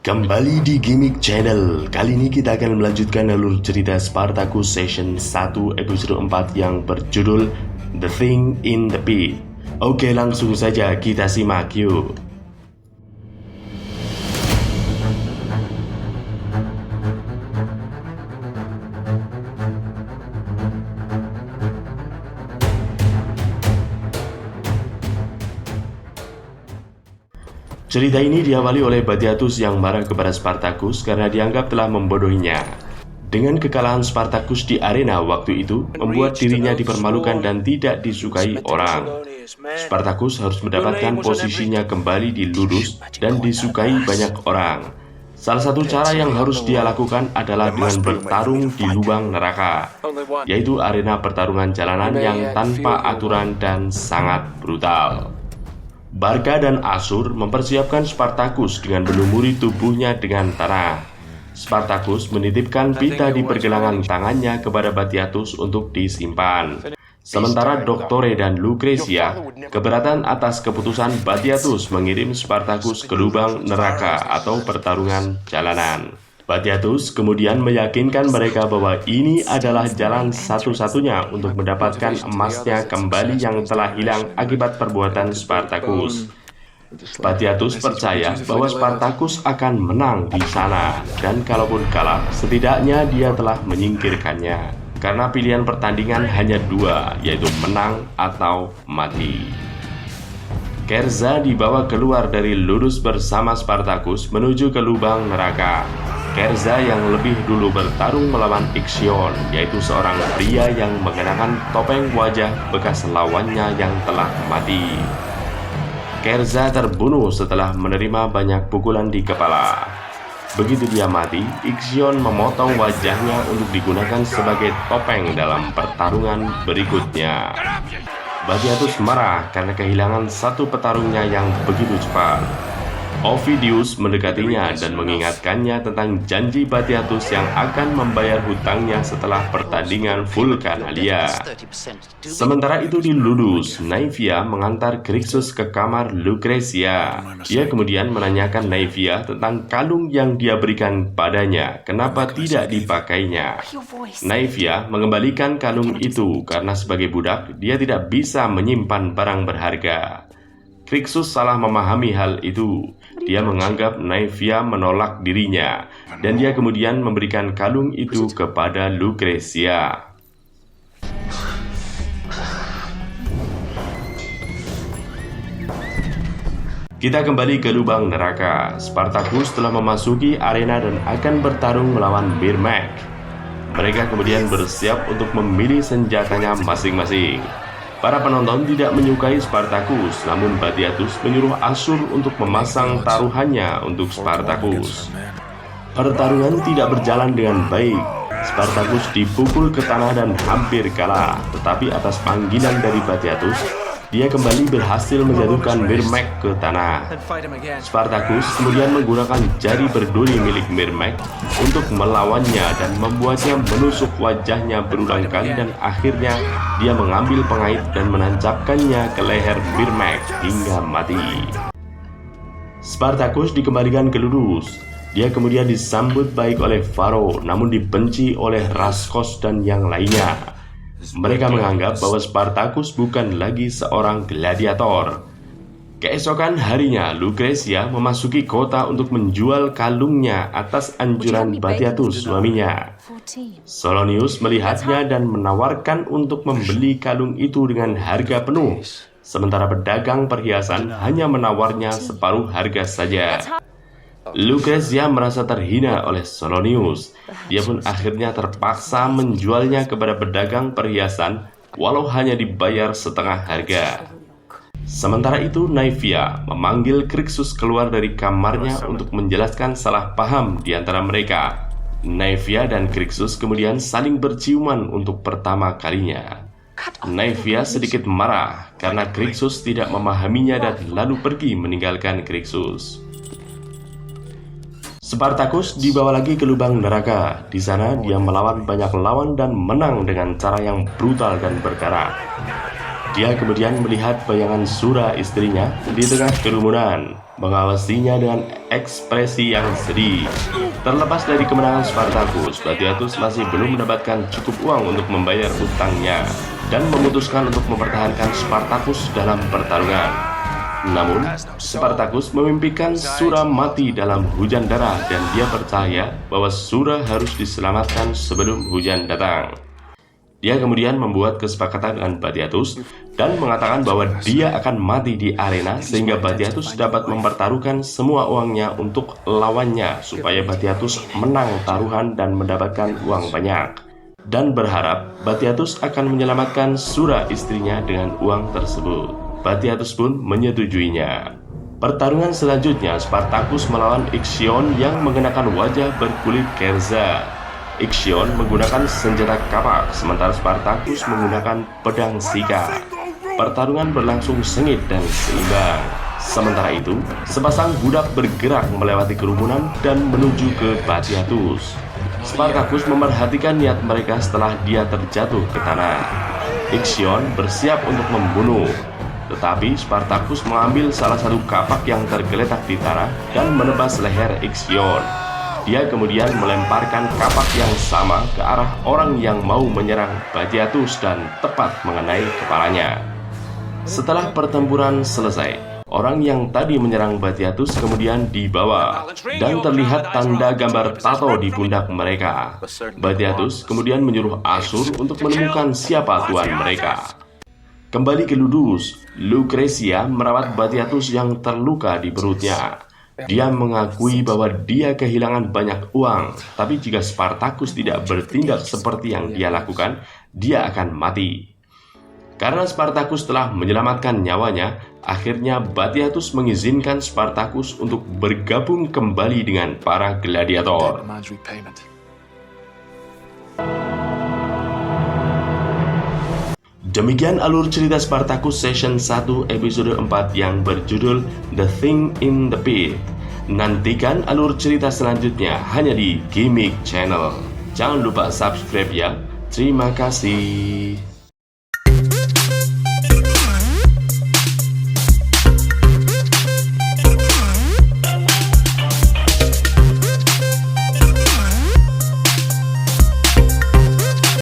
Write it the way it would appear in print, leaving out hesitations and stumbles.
Kembali di Gimmick Channel. Kali ini kita akan melanjutkan alur cerita Spartacus Season 1 episode 4 yang berjudul The Thing in the Pit. Oke, langsung saja kita simak yuk. Cerita ini diawali oleh Batiatus yang marah kepada Spartacus karena dianggap telah membodohinya. Dengan kekalahan Spartacus di arena waktu itu, membuat dirinya dipermalukan dan tidak disukai orang. Spartacus harus mendapatkan posisinya kembali di Ludus dan disukai banyak orang. Salah satu cara yang harus dia lakukan adalah dengan bertarung di lubang neraka, yaitu arena pertarungan jalanan yang tanpa aturan dan sangat brutal. Barca dan Asur mempersiapkan Spartacus dengan melumuri tubuhnya dengan tanah. Spartacus menitipkan pita di pergelangan tangannya kepada Batiatus untuk disimpan. Sementara Doktore dan Lucretia keberatan atas keputusan Batiatus mengirim Spartacus ke lubang neraka atau pertarungan jalanan. Batiatus kemudian meyakinkan mereka bahwa ini adalah jalan satu-satunya untuk mendapatkan emasnya kembali yang telah hilang akibat perbuatan Spartacus. Batiatus percaya bahwa Spartacus akan menang di sana, dan kalaupun kalah, setidaknya dia telah menyingkirkannya. Karena pilihan pertandingan hanya dua, yaitu menang atau mati. Kerza dibawa keluar dari Ludus bersama Spartacus menuju ke lubang neraka. Kerza yang lebih dulu bertarung melawan Ixion, yaitu seorang pria yang mengenakan topeng wajah bekas lawannya yang telah mati. Kerza terbunuh setelah menerima banyak pukulan di kepala. Begitu dia mati, Ixion memotong wajahnya untuk digunakan sebagai topeng dalam pertarungan berikutnya. Batiatus marah karena kehilangan satu petarungnya yang begitu cepat. Ovidius mendekatinya dan mengingatkannya tentang janji Batiatus yang akan membayar hutangnya setelah pertandingan Vulcanalia. Sementara itu di Ludus, Naevia mengantar Crixus ke kamar Lucretia. Dia kemudian menanyakan Naevia tentang kalung yang dia berikan padanya, kenapa tidak dipakainya. Naevia mengembalikan kalung itu karena sebagai budak dia tidak bisa menyimpan barang berharga. Crixus salah memahami hal itu. Dia menganggap Naevia menolak dirinya, dan dia kemudian memberikan kalung itu kepada Lucretia. Kita kembali ke lubang neraka. Spartacus telah memasuki arena dan akan bertarung melawan Birmek. Mereka kemudian bersiap untuk memilih senjatanya masing-masing. Para penonton tidak menyukai Spartacus, namun Batiatus menyuruh Asur untuk memasang taruhannya untuk Spartacus. Pertarungan tidak berjalan dengan baik. Spartacus dipukul ke tanah dan hampir kalah, tetapi atas panggilan dari Batiatus, dia kembali berhasil menjatuhkan Birmek ke tanah. Spartacus kemudian menggunakan jari berduri milik Birmek untuk melawannya dan membuatnya menusuk wajahnya berulang kali, dan akhirnya dia mengambil pengait dan menancapkannya ke leher Birmek hingga mati. Spartacus dikembalikan ke Ludus. Dia kemudian disambut baik oleh Faro, namun dibenci oleh Raskos dan yang lainnya. Mereka menganggap bahwa Spartacus bukan lagi seorang gladiator. Keesokan harinya, Lucretia memasuki kota untuk menjual kalungnya atas anjuran Batiatus, suaminya. Solonius melihatnya dan menawarkan untuk membeli kalung itu dengan harga penuh, sementara pedagang perhiasan hanya menawarnya separuh harga saja. Lucretia merasa terhina oleh Solonius. Dia pun akhirnya terpaksa menjualnya kepada pedagang perhiasan, walau hanya dibayar setengah harga. Sementara itu, Naevia memanggil Crixus keluar dari kamarnya untuk menjelaskan salah paham di antara mereka. Naevia dan Crixus kemudian saling berciuman untuk pertama kalinya. Naevia sedikit marah karena Crixus tidak memahaminya dan lalu pergi meninggalkan Crixus. Spartacus dibawa lagi ke lubang neraka. Di sana dia melawan banyak lawan dan menang dengan cara yang brutal dan berdarah. Dia kemudian melihat bayangan Sura istrinya di tengah kerumunan, mengawasinya dengan ekspresi yang sedih. Terlepas dari kemenangan Spartacus, Batiatus masih belum mendapatkan cukup uang untuk membayar utangnya dan memutuskan untuk mempertahankan Spartacus dalam pertarungan. Namun, Spartacus memimpikan Sura mati dalam hujan darah dan dia percaya bahwa Sura harus diselamatkan sebelum hujan datang. Dia kemudian membuat kesepakatan dengan Batiatus dan mengatakan bahwa dia akan mati di arena sehingga Batiatus dapat mempertaruhkan semua uangnya untuk lawannya supaya Batiatus menang taruhan dan mendapatkan uang banyak. Dan berharap Batiatus akan menyelamatkan Sura istrinya dengan uang tersebut. Batiatus pun menyetujuinya. Pertarungan selanjutnya Spartacus melawan Ixion yang mengenakan wajah berkulit kerza. Ixion menggunakan senjata kapak, sementara Spartacus menggunakan pedang sika. Pertarungan berlangsung sengit dan seimbang. Sementara itu, sepasang budak bergerak melewati kerumunan dan menuju ke Batiatus. Spartacus memerhatikan niat mereka setelah dia terjatuh ke tanah. Ixion bersiap untuk membunuh, tetapi Spartacus mengambil salah satu kapak yang tergeletak di tanah dan menebas leher Ixion. Dia kemudian melemparkan kapak yang sama ke arah orang yang mau menyerang Batiatus dan tepat mengenai kepalanya. Setelah pertempuran selesai, orang yang tadi menyerang Batiatus kemudian dibawa dan terlihat tanda gambar tato di pundak mereka. Batiatus kemudian menyuruh Asur untuk menemukan siapa tuan mereka. Kembali ke Ludus, Lucretia merawat Batiatus yang terluka di perutnya. Dia mengakui bahwa dia kehilangan banyak uang, tapi jika Spartacus tidak bertindak seperti yang dia lakukan, dia akan mati. Karena Spartacus telah menyelamatkan nyawanya, akhirnya Batiatus mengizinkan Spartacus untuk bergabung kembali dengan para gladiator. Demikian alur cerita Spartacus Season 1 episode 4 yang berjudul The Thing in the Pit. Nantikan alur cerita selanjutnya hanya di Gimmick Channel. Jangan lupa subscribe ya. Terima kasih.